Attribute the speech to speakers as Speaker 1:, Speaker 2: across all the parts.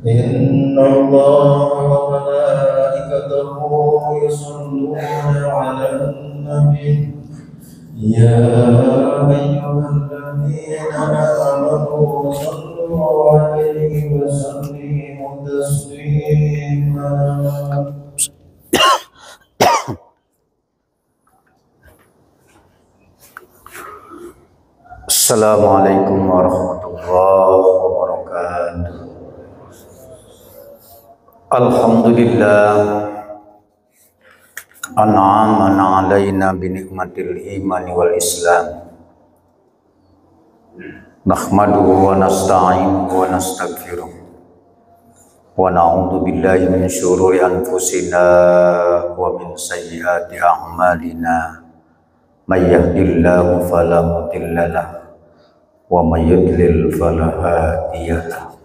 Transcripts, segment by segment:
Speaker 1: إن الله وملائكته يصلون على النبي يا أيها الذين آمنوا صلوا عليه وسلموا تسليما. Assalamualaikum warahmatullahi wabarakatuh. Alhamdulillah an'amana alaina binikmatil imani wal islam. Nahmaduhu wa nasta'inuhu wa nastaghfiruh. Wa na'udzu billahi min syururi anfusina wa min sayyiati a'malina. May yahdihillahu fala mudilla lahu wa may yudlil fala hadiya lahu.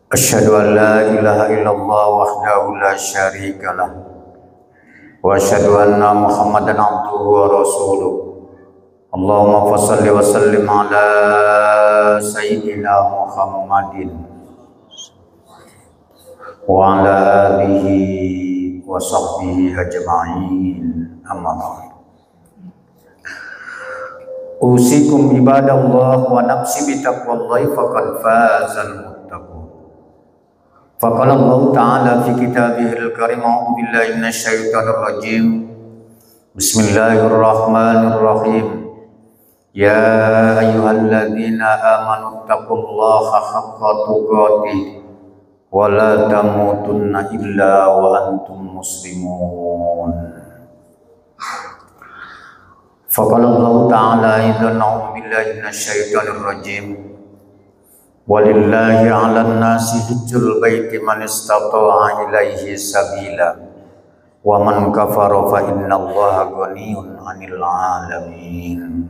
Speaker 1: Asyhadu an la ilaha illallah wahdahu la syarika lah wa asyhadu anna Muhammadan abduhu wa rasuluh. Allahumma fashalli wa sallim ala sayyidina Muhammadin wa ala alihi wa sahbihi ajma'in. Amma ba'd. Usikum ibadallah wa nafsi bitaqwallahi faqad fazal muttaqun. Faqala Allah Ta'ala fi kitabihil karim, a'udzu billahi minasyaitonir rajim. Bismillahirrahmanirrahim. Ya ayyuhalladzina amanu taqullaha haqqa tuqatih wa la tamutunna illa wa antum muslimun. Faqala Allah Ta'ala idzan, a'udzu billahi minasyaitonir rajim. Walillahi 'alan nasi hajjul baiti man istata'a ilaihi sabila wa man kafara fa innallaha ghaniyyun 'anil 'alamin.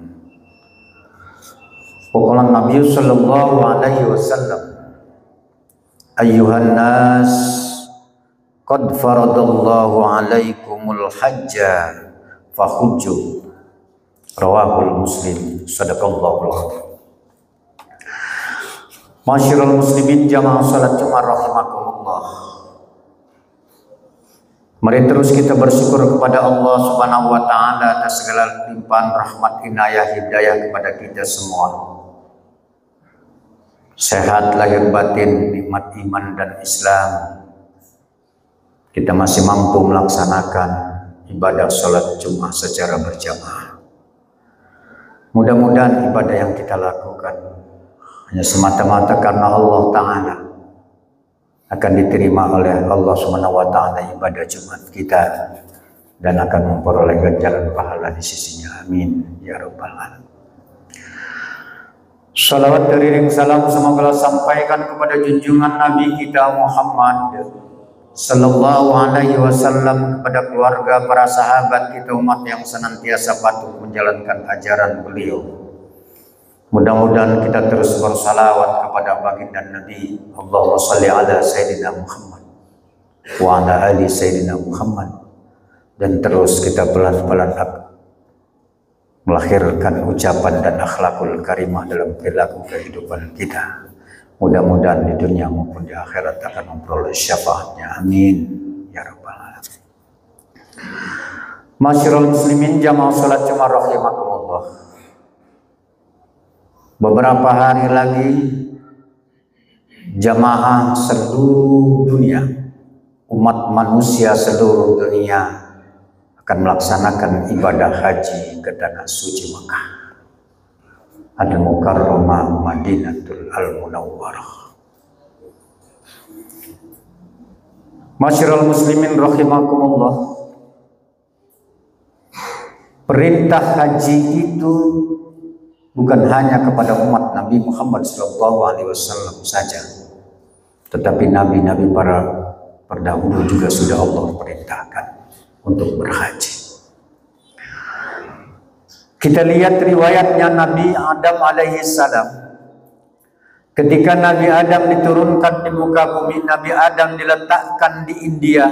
Speaker 1: Qala Nabi sallallahu alaihi wasallam, ayyuhan nas qad faradallahu 'alaikumul hajja fahujju. Rawahul Muslim. Sadaqallahul azim. Masyiral muslimin jamaah salat Jumat rahimakumullah. Mari terus kita bersyukur kepada Allah Subhanahu wa taala atas segala limpahan rahmat, inayah, hidayah kepada kita semua. Sehat lahir batin, nikmat iman dan Islam. Kita masih mampu melaksanakan ibadah salat Jumat secara berjamaah. Mudah-mudahan ibadah yang kita lakukan hanya semata-mata karena Allah Ta'ala akan diterima oleh Allah Subhanahu wa Ta'ala ibadah Jumat kita dan akan memperoleh ganjaran pahala di sisinya. Amin ya rabbal alamin. Salawat teriring salam semoga sampaikan kepada junjungan Nabi kita Muhammad sallallahu alaihi wasallam, kepada keluarga, para sahabat kita, umat yang senantiasa patuh menjalankan ajaran beliau. Mudah-mudahan kita terus bersalawat kepada baginda Nabi. Allahumma shalli ala Sayyidina Muhammad wa ala ali Sayyidina Muhammad. Dan terus kita pelan-pelan melahirkan ucapan dan akhlakul karimah dalam perilaku kehidupan kita. Mudah-mudahan di dunia maupun di akhirat akan memperoleh syafaatnya. Amin ya rabbal alamin. Masyiral muslimin jamaah salat Jumat rahimakumullah. Beberapa hari lagi jamaah seluruh dunia, umat manusia seluruh dunia akan melaksanakan ibadah haji ke tanah suci Mekah Al-Mukarramah Madinatul Al-Munawwarah. Masyiral muslimin rahimakumullah. Perintah haji itu bukan hanya kepada umat Nabi Muhammad SAW saja, tetapi nabi-nabi para terdahulu juga sudah Allah perintahkan untuk berhaji. Kita lihat riwayatnya Nabi Adam alaihissalam. Ketika Nabi Adam diturunkan di muka bumi, Nabi Adam diletakkan di India,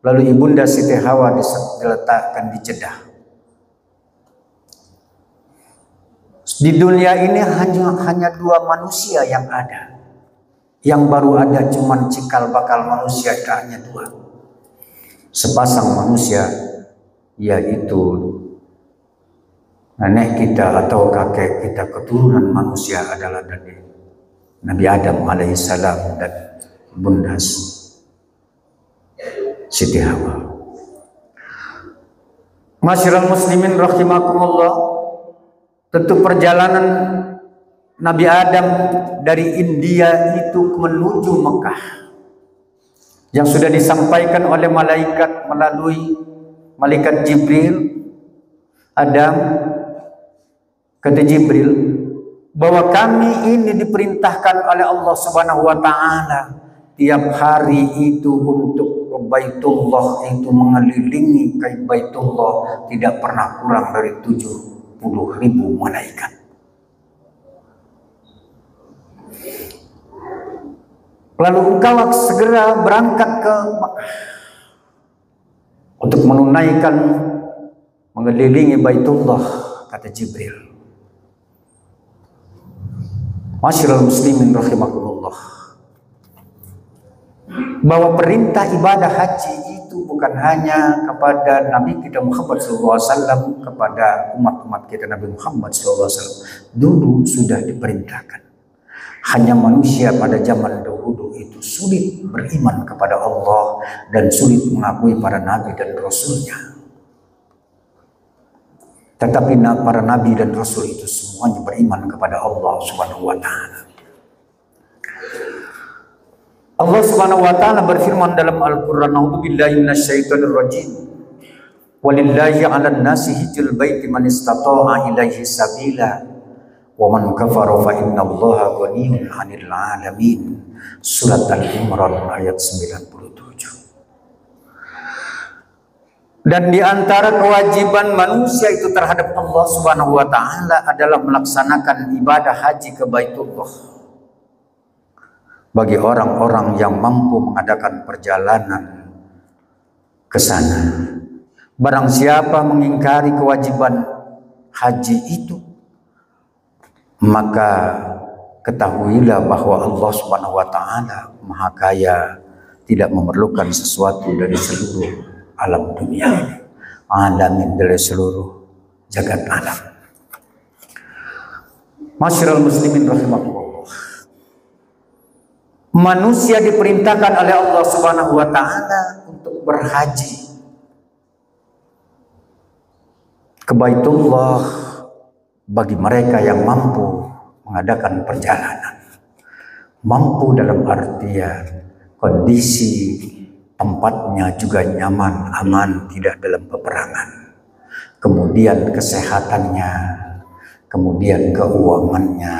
Speaker 1: lalu ibunda Siti Hawa diletakkan di Jeddah. Di dunia ini hanya dua manusia yang ada. Yang baru ada cuman cikal bakal manusia itu hanya dua. Sepasang manusia, yaitu nenek kita atau kakek kita, keturunan manusia adalah dari Nabi Adam alaihissalam dan Bunda Siti Hawa. Masyiral muslimin rahimakumullah, tentu perjalanan Nabi Adam dari India itu menuju Mekah yang sudah disampaikan oleh malaikat melalui malaikat Jibril. Adam kata Jibril bahwa kami ini diperintahkan oleh Allah Subhanahu wa taala tiap hari itu untuk Baitullah, itu mengelilingi ke Baitullah tidak pernah kurang dari 70.000 malaikat. Lalu engkau segera berangkat ke Makkah untuk menunaikan mengelilingi Baitullah, kata Jibril. Masyiral muslimin rahimakumullah, bahwa perintah ibadah haji itu bukan hanya kepada Nabi kita Muhammad SAW, kepada umat-umat kita Nabi Muhammad SAW. Dulu sudah diperintahkan. Hanya manusia pada zaman dahulu itu sulit beriman kepada Allah dan sulit mengakui para Nabi dan Rasulnya. Tetapi para Nabi dan Rasul itu semuanya beriman kepada Allah Subhanahu wa ta'ala. Allah Subhanahu wa taala berfirman dalam Al-Qur'an, "A'udzubillahi minasyaitonir rajim. Walillahi 'alan nasi hijjul baiti man istata'a ilaihi sabila wa man kafara fa innallaha ghaniyyun 'anil 'alamin." Surat Al-Imran ayat 97. Dan di antara kewajiban manusia itu terhadap Allah Subhanahu wa taala adalah melaksanakan ibadah haji ke Baitullah. Bagi orang-orang yang mampu mengadakan perjalanan ke sana. Barang siapa mengingkari kewajiban haji itu, maka ketahuilah bahwa Allah Subhanahu wa taala Maha Kaya, tidak memerlukan sesuatu dari seluruh alam dunia ini. Alamin, dari seluruh jagat alam. Masyiral muslimin rahimakumullah. Manusia diperintahkan oleh Allah Subhanahu wa taala untuk berhaji ke Baitullah bagi mereka yang mampu mengadakan perjalanan. Mampu dalam artian kondisi tempatnya juga nyaman, aman, tidak dalam peperangan. Kemudian kesehatannya, kemudian keuangannya,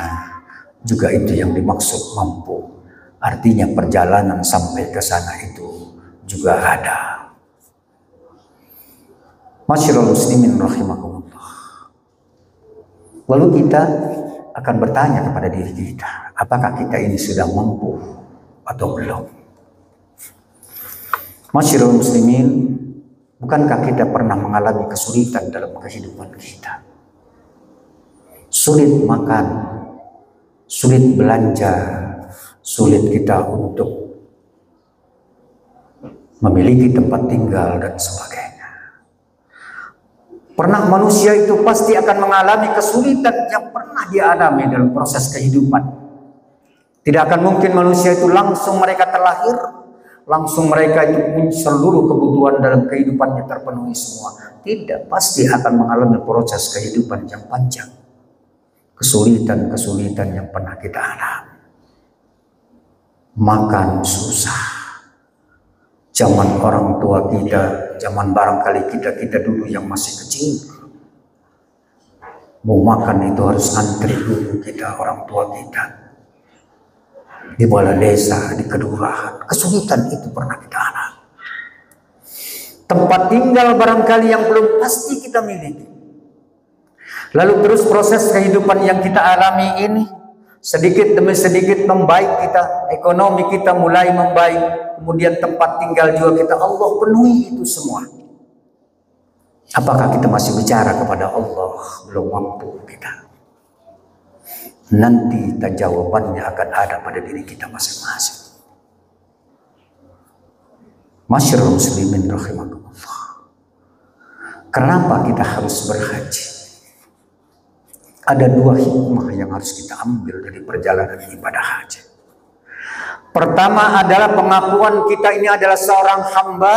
Speaker 1: juga itu yang dimaksud mampu. Artinya perjalanan sampai ke sana itu juga ada. Masyiral muslimin rahimakumullah. Lalu kita akan bertanya kepada diri kita, apakah kita ini sudah mampu atau belum? Masyiral muslimin, bukankah kita pernah mengalami kesulitan dalam kehidupan kita? Sulit makan, sulit belanja, sulit kita untuk memiliki tempat tinggal dan sebagainya. Pernah manusia itu pasti akan mengalami kesulitan yang pernah dialami dalam proses kehidupan. Tidak akan mungkin manusia itu langsung mereka terlahir, langsung mereka itu punya seluruh kebutuhan dalam kehidupannya terpenuhi semua. Tidak, pasti akan mengalami proses kehidupan yang panjang. Kesulitan-kesulitan yang pernah kita alami. Makan susah. Zaman orang tua kita, zaman barangkali kita dulu yang masih kecil, mau makan itu harus antri dulu kita, orang tua kita, di balai desa, di kelurahan. Kesulitan itu pernah kita alami. Tempat tinggal barangkali yang belum pasti kita miliki. Lalu terus proses kehidupan yang kita alami ini sedikit demi sedikit membaik, kita ekonomi kita mulai membaik, kemudian tempat tinggal juga kita Allah penuhi itu semua. Apakah kita masih bicara kepada Allah belum mampu kita? nanti jawabannya akan ada pada diri kita masing-masing. Masyarul muslimin rahimakumullah. Kenapa kita harus berhaji? Ada dua hikmah yang harus kita ambil dari perjalanan ibadah haji. Pertama adalah pengakuan kita ini adalah seorang hamba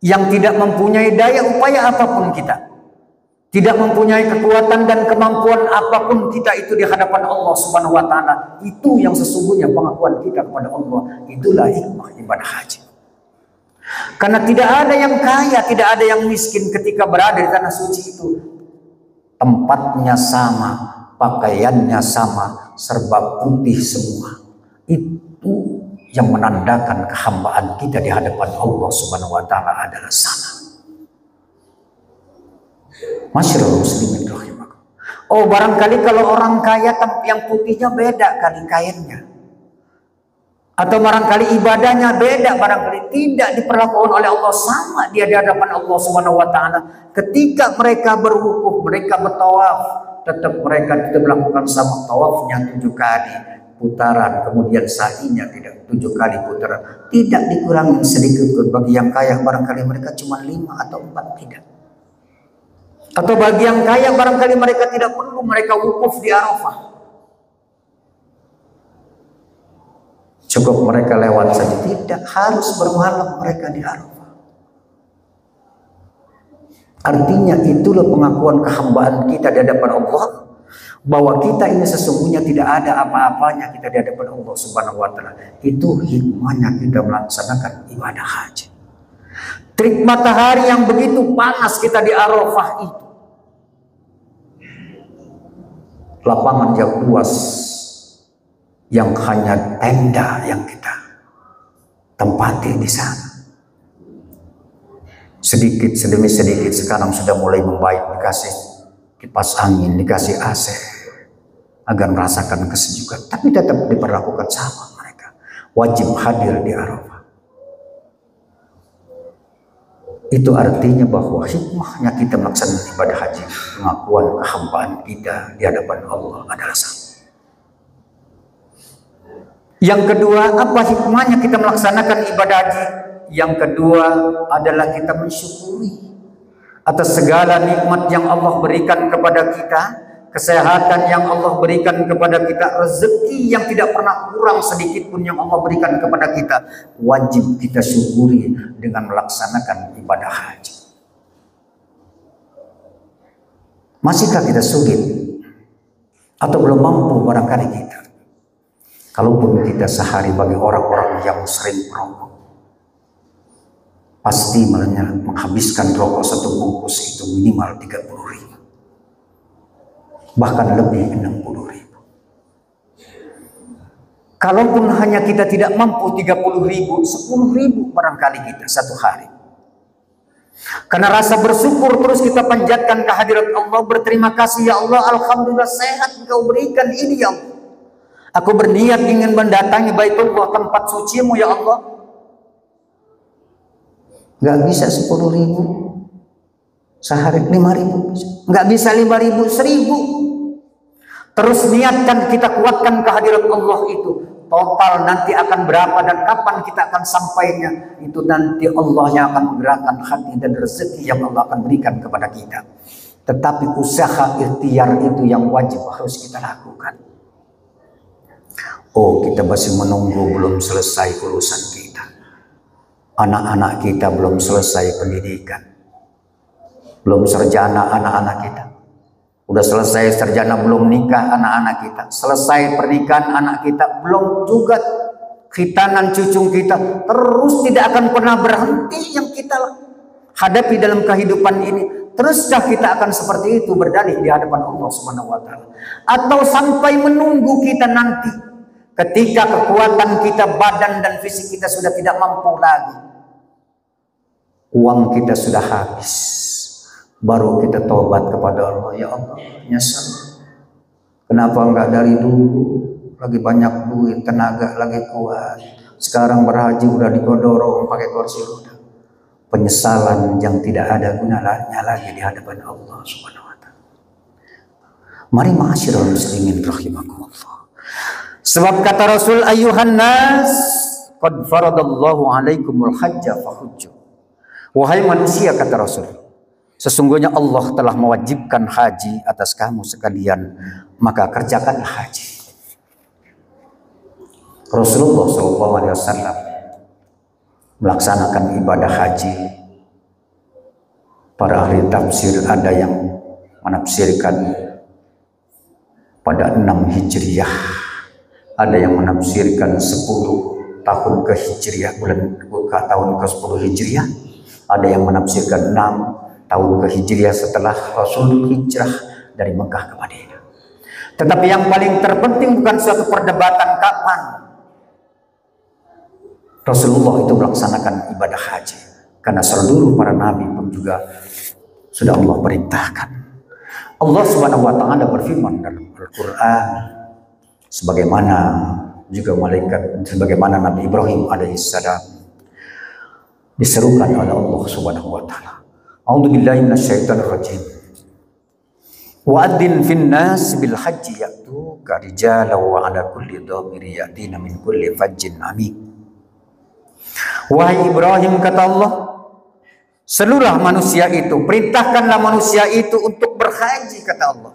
Speaker 1: yang tidak mempunyai daya upaya apapun kita. Tidak mempunyai kekuatan dan kemampuan apapun kita itu di hadapan Allah Subhanahu wa taala. Itu yang sesungguhnya pengakuan kita kepada Allah. Itulah hikmah ibadah haji. Karena tidak ada yang kaya, tidak ada yang miskin ketika berada di tanah suci itu. Tempatnya sama, pakaiannya sama, serba putih semua. Itu yang menandakan kehambaan kita di hadapan Allah Subhanahu wa taala adalah sama. Masyarul muslimin rahimakumullah. Oh, barangkali kalau orang kaya yang putihnya beda kali kainnya. Atau barangkali ibadahnya beda, barangkali tidak diperlakukan oleh Allah sama dia di hadapan Allah Subhanahu wa taala. Ketika mereka berwukuf, mereka bertawaf, tetap mereka tidak melakukan sama tawafnya 7 kali putaran, kemudian sa'inya tidak 7 kali putaran. Tidak dikurangi sedikit pun. Bagi yang kaya barangkali mereka cuma 5 atau 4, tidak. Atau bagi yang kaya barangkali mereka tidak perlu mereka wukuf di Arafah. Cukup mereka lewat saja, tidak harus bermalam mereka di Arafah. Artinya itulah pengakuan kehambaan kita di hadapan Allah, bahwa kita ini sesungguhnya tidak ada apa-apanya kita di hadapan Allah Subhanahu wa taala. Itu hikmahnya kita melaksanakan ibadah haji. Terik matahari yang begitu panas kita di Arafah itu. Lapangan yang luas yang hanya tenda yang kita tempati di sana. Sedikit demi sedikit sekarang sudah mulai membaik, dikasih kipas angin, dikasih AC agar merasakan kesejukan, tapi tetap diperlakukan sama mereka. Wajib hadir di Arafah. Itu artinya bahwa hikmahnya kita melaksanakan ibadah haji, pengakuan kehambaan kita di hadapan Allah adalah sama. Yang kedua, apa hikmahnya kita melaksanakan ibadah haji? Yang kedua adalah kita mensyukuri atas segala nikmat yang Allah berikan kepada kita, kesehatan yang Allah berikan kepada kita, rezeki yang tidak pernah kurang sedikit pun yang Allah berikan kepada kita. Wajib kita syukuri dengan melaksanakan ibadah haji. Masihkah kita sulit atau belum mampu barangkali kita? Kalaupun kita sehari bagi orang-orang yang sering merokok, pasti menghabiskan rokok 1 bungkus itu minimal 30.000, bahkan lebih 60.000. Kalaupun hanya kita tidak mampu 30.000, 10.000 barangkali kita satu hari. Karena rasa bersyukur terus kita panjatkan kehadirat Allah, berterima kasih, ya Allah, alhamdulillah sehat Engkau berikan ini, ya Allah. Aku berniat ingin mendatangi Baitullah, tempat suci-Mu, ya Allah. Gak bisa 10.000 sehari, 5.000, gak bisa 5.000, 1.000. Terus niatkan, kita kuatkan kehadirat Allah itu. Total nanti akan berapa dan kapan kita akan sampainya, itu nanti Allah yang akan menggerakkan hati dan rezeki yang Allah akan berikan kepada kita. Tetapi usaha ikhtiar itu yang wajib harus kita lakukan. Oh, kita masih menunggu, belum selesai urusan kita. Anak-anak kita belum selesai pendidikan. Belum sarjana anak-anak kita. Udah selesai sarjana belum nikah anak-anak kita. Selesai pernikahan anak kita, belum juga khitanan cucu kita. Terus tidak akan pernah berhenti yang kita hadapi dalam kehidupan ini. Teruskah kita akan seperti itu berdalih di hadapan Allah Subhanahu wa taala? Atau sampai menunggu kita nanti ketika kekuatan kita, badan dan fisik kita sudah tidak mampu lagi, uang kita sudah habis, baru kita taubat kepada Allah. Ya Allah, nyesal. Kenapa enggak dari dulu? Lagi banyak duit, tenaga lagi kuat. Sekarang berhaji udah digodorong pakai kursi roda. Penyesalan yang tidak ada gunanya lagi di hadapan Allah Subhanahu wa taala. Mari ma'asyiral muslimin rahimakumullah. Sebab kata Rasul, ayyuhan nas qad faradallahu alaikumul hajja fahujju. Wahai manusia, kata Rasul, sesungguhnya Allah telah mewajibkan haji atas kamu sekalian, maka kerjakanlah haji. Rasulullah SAW melaksanakan ibadah haji. Para ahli tafsir ada yang menafsirkan pada 6 Hijriah, ada yang menafsirkan 10 tahun ke Hijriah, tahun ke 10 Hijriah, ada yang menafsirkan 6 tahun ke Hijriah setelah Rasul hijrah dari Mekah ke Madinah. Tetapi yang paling terpenting bukan suatu perdebatan kapan Rasulullah itu melaksanakan ibadah haji, karena seluruh para nabi pun juga sudah Allah perintahkan. Allah Subhanahu wa taala berfirman dalam Al-Qur'an, sebagaimana juga sebagaimana Nabi Ibrahim alaihissalam diserukan oleh Allah Subhanahu wa taala. A'udzubillahi minasyaitonir rajim. Wa'adzin fin nas bil haji ya'tuka rijalan wa 'ala kulli dhamiri ya'tina min kulli fajjin 'amiq. Wahai Ibrahim, kata Allah, seluruh manusia itu, perintahkanlah manusia itu untuk berhaji, kata Allah.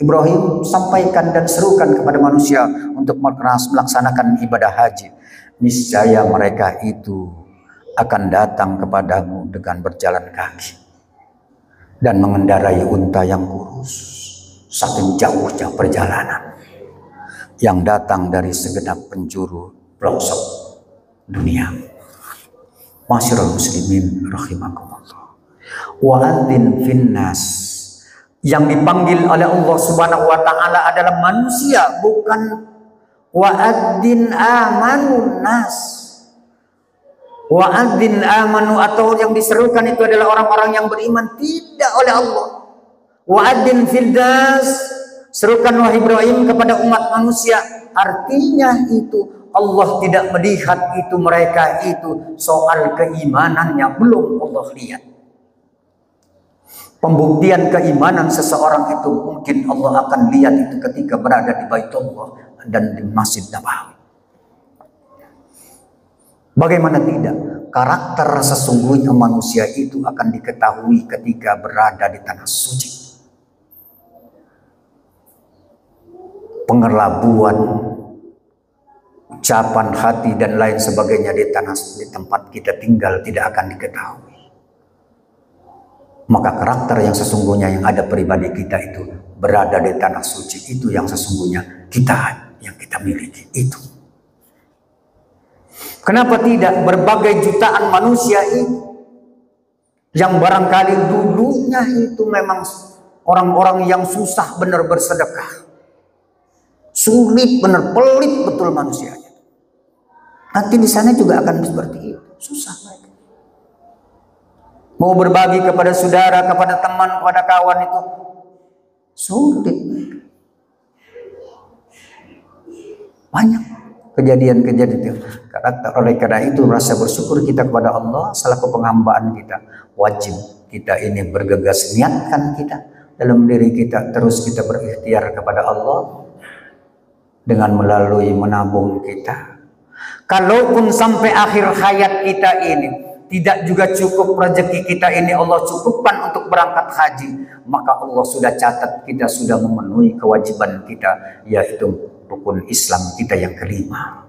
Speaker 1: Ibrahim sampaikan dan serukan kepada manusia untuk melaksanakan ibadah haji. Niscaya mereka itu akan datang kepadamu dengan berjalan kaki dan mengendarai unta yang kurus, saking jauhnya perjalanan yang datang dari segenap penjuru pelosok dunia. Masyarul muslimin rahimakumullah. Wa'adzin finnas, yang dipanggil oleh Allah Subhanahu wa taala adalah manusia, bukan wa'adzin amanun nas. Wa'adzin amanu, atau yang diserukan itu adalah orang-orang yang beriman, tidak oleh Allah. Wa'adzin fildas, serukan wahai Ibrahim kepada umat manusia. Artinya itu Allah tidak melihat itu mereka itu soal keimanannya, belum Allah lihat. Pembuktian keimanan seseorang itu mungkin Allah akan lihat itu ketika berada di Baitullah dan di Masjid Nabawi. Bagaimana tidak? Karakter sesungguhnya manusia itu akan diketahui ketika berada di tanah suci. Pengelabuan, ucapan hati dan lain sebagainya di tempat kita tinggal tidak akan diketahui. Maka karakter yang sesungguhnya yang ada pribadi kita itu berada di tanah suci, itu yang sesungguhnya yang kita miliki itu. Kenapa tidak berbagai jutaan manusia itu yang barangkali dulunya itu memang orang-orang yang susah benar bersedekah, sulit benar, pelit betul manusianya. Nanti di sana juga akan seperti itu, susah mereka. Mau berbagi kepada saudara, kepada teman, kepada kawan itu sulit. Banyak kejadian-kejadian itu. Oleh karena itu rasa bersyukur kita kepada Allah selaku penghambaan kita. Wajib kita ini bergegas, niatkan kita dalam diri kita, terus kita berikhtiar kepada Allah dengan melalui menabung kita. Kalaupun sampai akhir hayat kita ini tidak juga cukup rezeki kita ini Allah cukupkan untuk berangkat haji, maka Allah sudah catat kita sudah memenuhi kewajiban kita, yaitu rukun Islam kita yang kelima.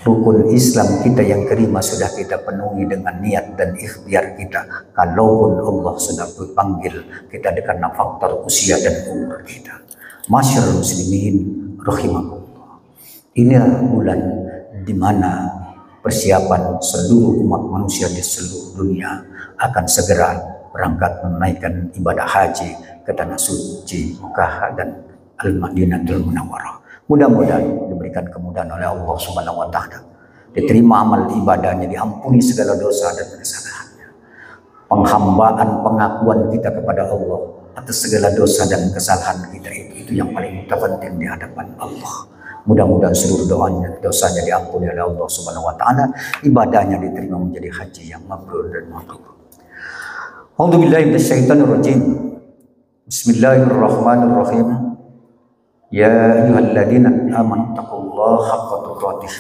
Speaker 1: Rukun Islam kita yang kelima sudah kita penuhi dengan niat dan ikhtiar kita. Kalaupun Allah sudah berpanggil kita karena faktor usia dan umur kita. Masyarul muslimin rahimakumullah. Inilah bulan di mana persiapan seluruh umat manusia di seluruh dunia akan segera berangkat menunaikan ibadah haji ke tanah suci Mekah dan Al-Madinatul Munawwarah. Mudah-mudahan diberikan kemudahan oleh Allah Subhanahu wa taala. Diterima amal ibadahnya, diampuni segala dosa dan kesalahannya. Penghambaan, pengakuan kita kepada Allah atas segala dosa dan kesalahan kita itu yang paling terpenting di hadapan Allah. Mudah-mudahan seluruh dosanya diampuni oleh Allah Subhanahu wa taala, ibadahnya diterima menjadi haji yang mabrur dan mabrur. A'udzubillahi minasyaitonir rajim. Bismillahirrahmanirrahim. Ya ayyuhalladzina amanu taqullaha haqqa tuqatih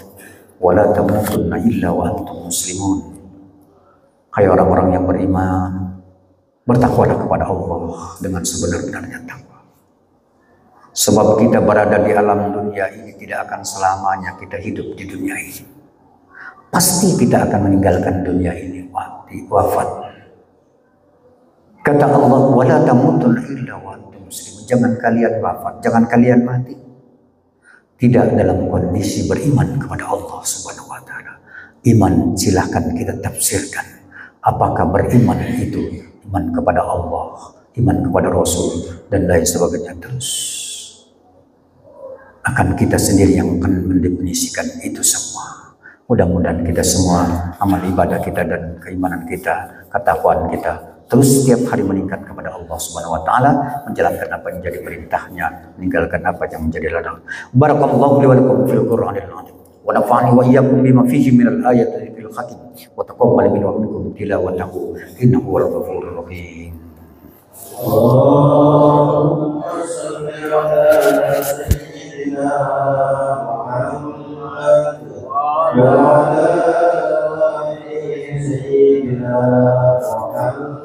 Speaker 1: wa la tamutunna illa wa antum muslimun. Hai orang-orang yang beriman, bertakwalah kepada Allah dengan sebenar-benarnya takwa. Sebab kita berada di alam dunia ini tidak akan selamanya kita hidup di dunia ini. Pasti kita akan meninggalkan dunia ini wafat. Kata Allah, wala tamutunna illa wa antum muslimun. Jangan kalian wafat, jangan kalian mati tidak dalam kondisi beriman kepada Allah Subhanahu wa taala. Iman silahkan kita tafsirkan. Apakah beriman itu iman kepada Allah, iman kepada Rasul dan lain sebagainya, terus akan kita sendiri yang akan mendefinisikan itu semua. Mudah-mudahan kita semua amal ibadah kita dan keimanan kita, ketakwaan kita terus setiap hari meningkat kepada Allah Subhanahu wa taala, menjalankan apa yang menjadi perintahnya, meninggalkan apa yang menjadi larangan. Barakallahu li wa lakum fil Qur'anil azim. Wa nafa'ani wa iyyakum bima fihi minal ayati fil hakim. Wa taqabbal minna wa minkum tilawatahu innahu wal ghafurur rahim. Allahumma shalli ala sayyidina Muhammad wa ala ali sayyidina Muhammad.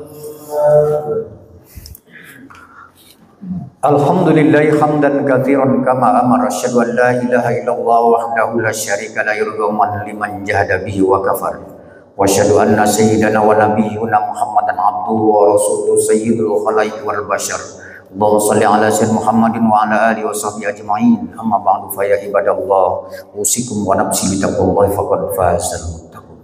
Speaker 1: Alhamdulillahi hamdan katsiran kama amara, asyhadu an la ilaha illallah wahdahu la syarika la yurghaman liman jahada bihi wa kafar, wa asyhadu anna sayyidana wa nabiyyuna Muhammadan abduhu wa rasuluhu sayyidul khalaiqi wal bashar. Allahumma shalli ala sayyidina Muhammadin wa ala alihi wa sahbihi ajma'in. Amma ba'du, fa ya ibadallah, usikum wa nafsi bi taqwallahi faqad fazal muttaqun.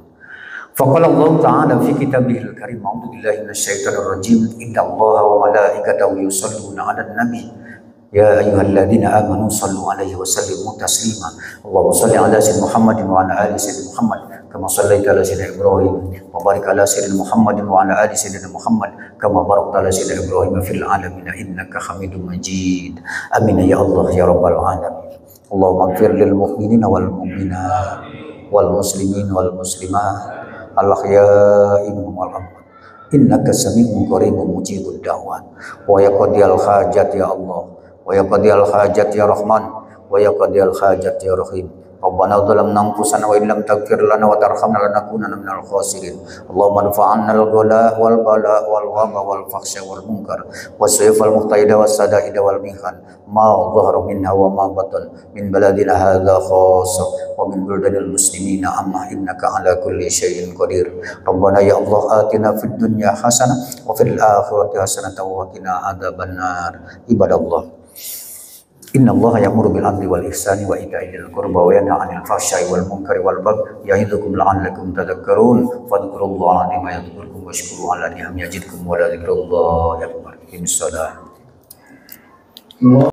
Speaker 1: Faqala Allah ta'ala fi kitabihil karim, a'udzu billahi minasyaitonir rajim, innallaha wa malaikatahu yusholluna 'alan nabi ya ayyuhalladzina amanu shallu 'alaihi wa sallimu taslima. Allahumma shalli 'ala sayyidina Muhammadin wa 'ala ali sayyidina Muhammad kama shallaita 'ala sayyidina Ibrahim wa barik 'ala sayyidina Muhammadin wa 'ala ali sayyidina Muhammad kama barakta 'ala sayyidina Ibrahim fil 'alamin innaka Hamidum Majid. Amin ya Allah ya rabbal alamin. Allahumma ighfir lil mu'minina wal mu'minat wal muslimin wal muslimat al-ahya'i minhum wal amwat innaka sami'un qaribun mujibud da'wat wa yaqdiyal hajat ya Allah wa yaqdiyal hajat ya Rahman wa yaqdiyal hajat ya Rahim. Rabbana zalamna anfusana wa illam taghfir lana wa tarhamna lanakunanna minal khasirin. Allahumma adfa'anna al-ghala wal bala wal waba wal fakhsha wal munkar was-sayf wal muqtaida was sadaida wal mihan ma dhahara minha wa ma batan min baladina hadza khassa wa min buldanil muslimina amma innaka ala kulli syai'in qadir. Rabbana ya Allah atina fid dunya hasanah wa fil akhirati hasanah wa qina adzabannar. Ibadallah, Inna Allah ya'muru bil 'adli wal ihsani wa ita'i dzil qurba wa yanha 'anil fahsya'i wal munkari wal baghi ya'idzukum la'allakum tadhakkarun. Fadhkurullaha 'azima yadhkurkum washkuru 'ala ni'amihi yazidkum wa la dzikrullahi akbar. Insyaallah.